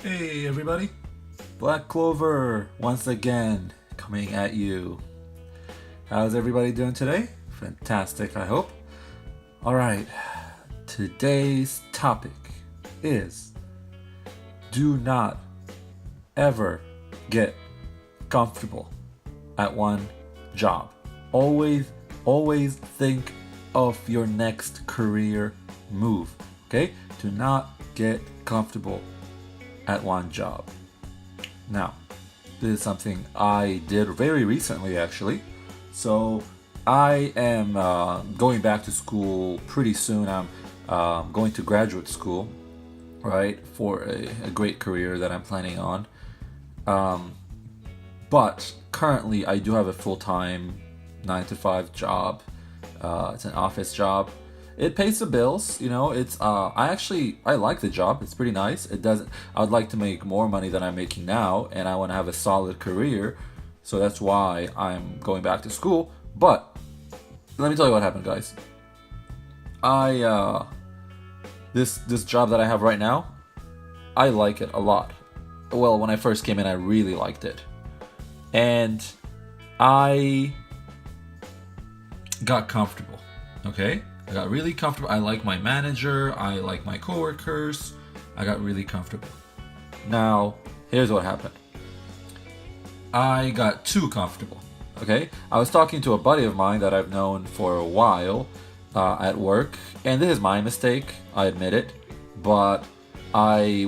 Hey everybody, Black Clover once again coming at you. How's everybody doing today? Fantastic, I hope. Alright, today's topic is do not ever get comfortable at one job. Always think of your next career move, okay? Do not get comfortable at one job. Now, this is something I did very recently actually. So, I am going back to school pretty soon. I'm going to graduate school, right, for a great career that I'm planning on. Um, but currently, I do have a full time 9 to 5 job. It's an office job. It pays the bills, you know. I like the job. It's pretty nice. It doesn't. I would like to make more money than I'm making now, and I want to have a solid career. So that's why I'm going back to school. But let me tell you what happened, guys. I this job that I have right now, I like it a lot. Well, when I first came in, I really liked it, and I got comfortable. Okay, I got really comfortable. I like my manager. I like my coworkers. I got really comfortable. Now, here's what happened. I got too comfortable. Okay, I was talking to a buddy of mine that I've known for a while at work, and this is my mistake. I admit it, but I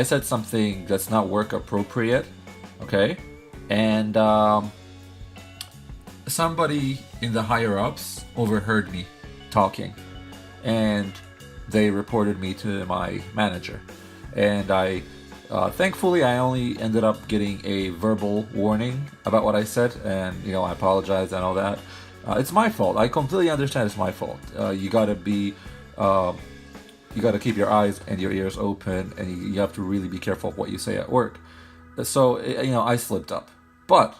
said something that's not work appropriate. Okay, and somebody in the higher ups overheard me talking, and they reported me to my manager. And I thankfully I only ended up getting a verbal warning about what I said, and I apologize and all that. It's my fault. I completely understand it's my fault. Uh, you gotta keep your eyes and your ears open, and you have to really be careful of what you say at work. So I slipped up, but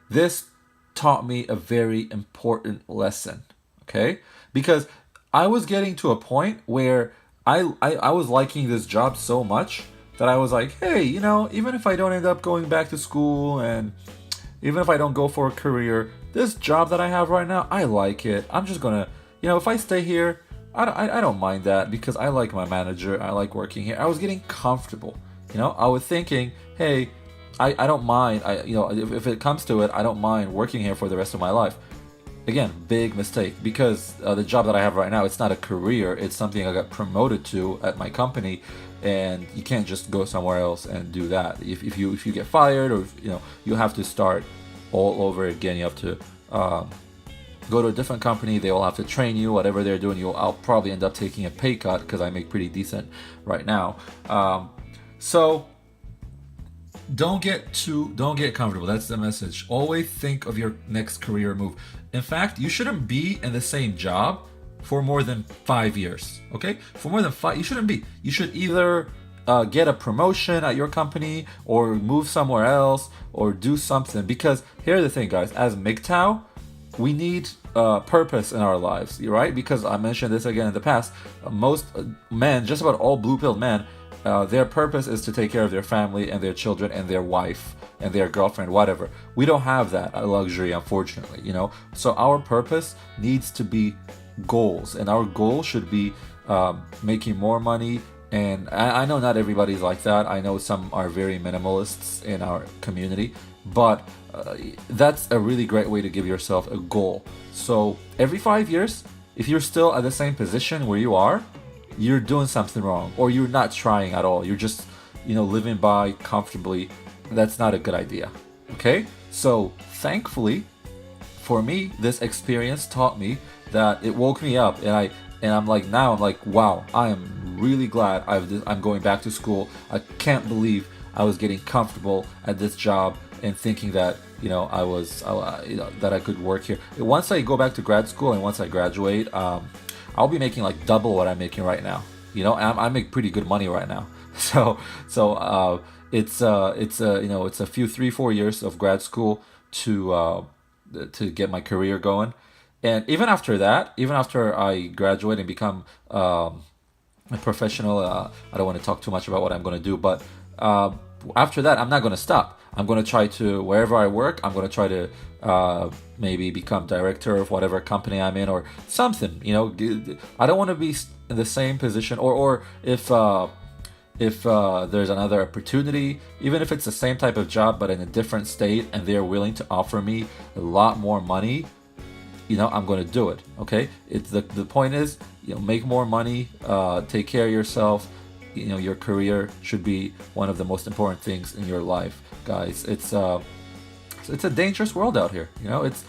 this taught me a very important lesson. Okay, because I was getting to a point where I was liking this job so much that I was like, hey, even if I don't end up going back to school, and even if I don't go for a career, this job that I have right now, I like it. I'm just gonna, if I stay here, I don't mind that because I like my manager. I like working here. I was getting comfortable. I was thinking, hey, I don't mind. If it comes to it, I don't mind working here for the rest of my life. Again, big mistake, because the job that I have right now, it's not a career. It's something I got promoted to at my company, and you can't just go somewhere else and do that. If you get fired, or you have to start all over again. You have to go to a different company. They will have to train you, whatever they're doing. I'll probably end up taking a pay cut because I make pretty decent right now. So don't get comfortable. That's the message. Always think of your next career move. In fact, you shouldn't be in the same job for more than 5 years. Okay, for more than 5, you shouldn't be. You should either get a promotion at your company, or move somewhere else, or do something. Because here's the thing, guys. As MGTOW, we need purpose in our lives, right? Because I mentioned this again in the past. Most men, just about all blue-pilled men, their purpose is to take care of their family and their children and their wife and their girlfriend, whatever. We don't have that luxury, unfortunately, So our purpose needs to be goals, and our goal should be making more money. And I know not everybody's like that. I know some are very minimalists in our community, but that's a really great way to give yourself a goal. So every 5 years, if you're still at the same position where you are, you're doing something wrong, or you're not trying at all. You're just, living by comfortably. That's not a good idea. Okay? So, thankfully, for me, this experience taught me that it woke me up, and I'm like, wow, I am really glad I'm going back to school. I can't believe I was getting comfortable at this job and thinking that that I could work here. Once I go back to grad school and once I graduate, I'll be making like double what I'm making right now. I make pretty good money right now. So it's a few 3-4 years of grad school to get my career going. And even after that, even after I graduate and become a professional, I don't want to talk too much about what I'm going to do, but after that, I'm not going to stop. I'm going to try to, wherever I work, I'm going to try to maybe become director of whatever company I'm in or something. I don't want to be in the same position, or if there's another opportunity, even if it's the same type of job but in a different state, and they're willing to offer me a lot more money, I'm going to do it. Okay, it's the point is, make more money, take care of yourself. Your career should be one of the most important things in your life, guys. It's a dangerous world out here. It's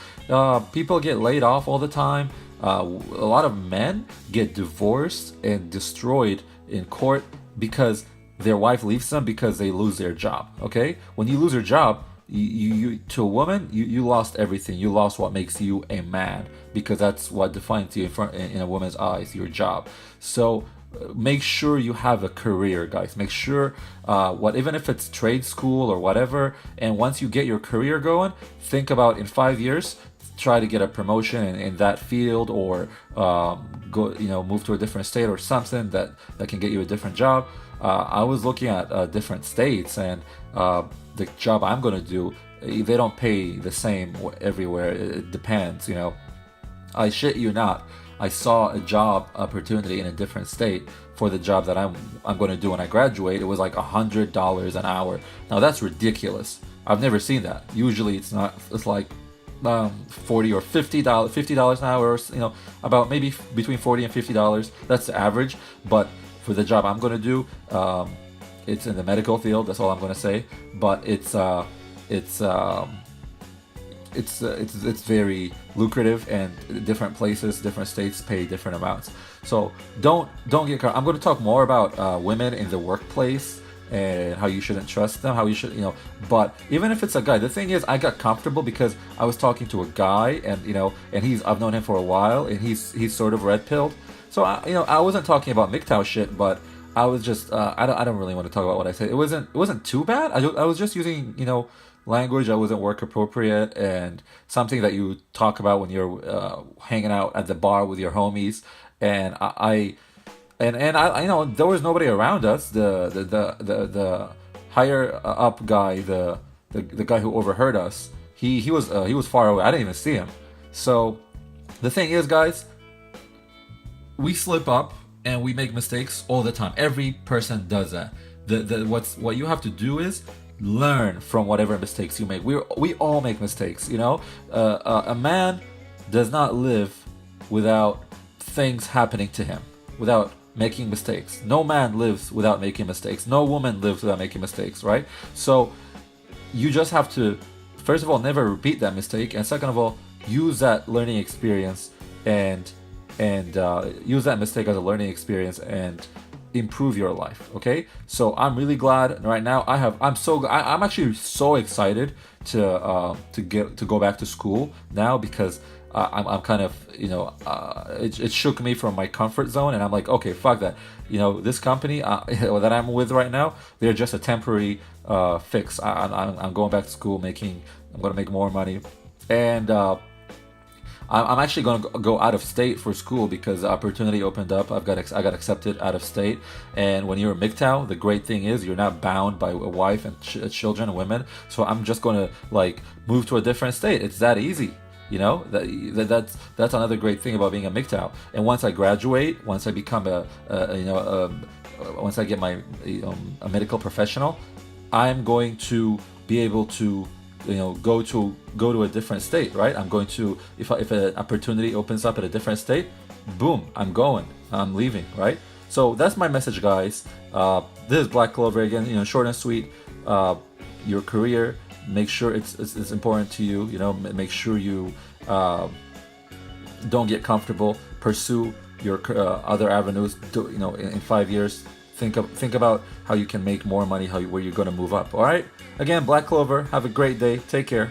people get laid off all the time. A lot of men get divorced and destroyed in court because their wife leaves them because they lose their job. Okay, when you lose your job, you to a woman, you lost everything. You lost what makes you a man, because that's what defines you in a woman's eyes, your job. So make sure you have a career, guys. Make sure even if it's trade school or whatever, and once you get your career going, think about in 5 years, try to get a promotion in that field, or move to a different state or something that can get you a different job. I was looking at different states, and the job I'm going to do, they don't pay the same everywhere. It depends. I shit you not, I saw a job opportunity in a different state for the job that I'm going to do when I graduate. It was like $100 an hour. Now that's ridiculous. I've never seen that. Usually it's not. It's like $40 or $50 an hour. About maybe between $40 and $50. That's the average. But for the job I'm going to do, it's in the medical field. That's all I'm going to say. But it's very lucrative, and different places, different states pay different amounts. So don't get caught. I'm going to talk more about women in the workplace and how you shouldn't trust them, how you should, but even if it's a guy, the thing is, I got comfortable because I was talking to a guy, and and I've known him for a while, and he's sort of red pilled. So I wasn't talking about MGTOW shit, but I was just I don't really want to talk about what I said. It wasn't too bad. I was just using language that wasn't work appropriate, and something that you talk about when you're hanging out at the bar with your homies. And I there was nobody around us. The higher up guy, the guy who overheard us, he was far away. I didn't even see him. So the thing is, guys, we slip up and we make mistakes all the time. Every person does that. What you have to do is learn from whatever mistakes you make. We all make mistakes. A man does not live without things happening to him, without making mistakes. No man lives without making mistakes. No woman lives without making mistakes, right? So you just have to, first of all, never repeat that mistake, and second of all, use that learning experience and use that mistake as a learning experience and improve your life. Okay, so I'm really glad right now. I'm actually so excited to go back to school now, because I'm kind of it shook me from my comfort zone, and I'm like, okay, fuck that. This company that I'm with right now, they're just a temporary fix. I'm going back to school, I'm going to make more money, and I'm actually going to go out of state for school because the opportunity opened up. I got accepted out of state. And when you're a MGTOW, the great thing is you're not bound by a wife and children and women. So I'm just going to move to a different state. It's that easy. That's another great thing about being a MGTOW. And once I graduate, once I become once I get my a medical professional, I'm going to be able to go to a different state, right? I'm going to, if an opportunity opens up at a different state, boom, I'm leaving, right? So that's my message, guys. This is Black Clover again, short and sweet. Your career, make sure it's important to you. Make sure you don't get comfortable. Pursue your other avenues. In 5 years, think about how you can make more money, where you're going to move up. All right. Again, Black Clover. Have a great day. Take care.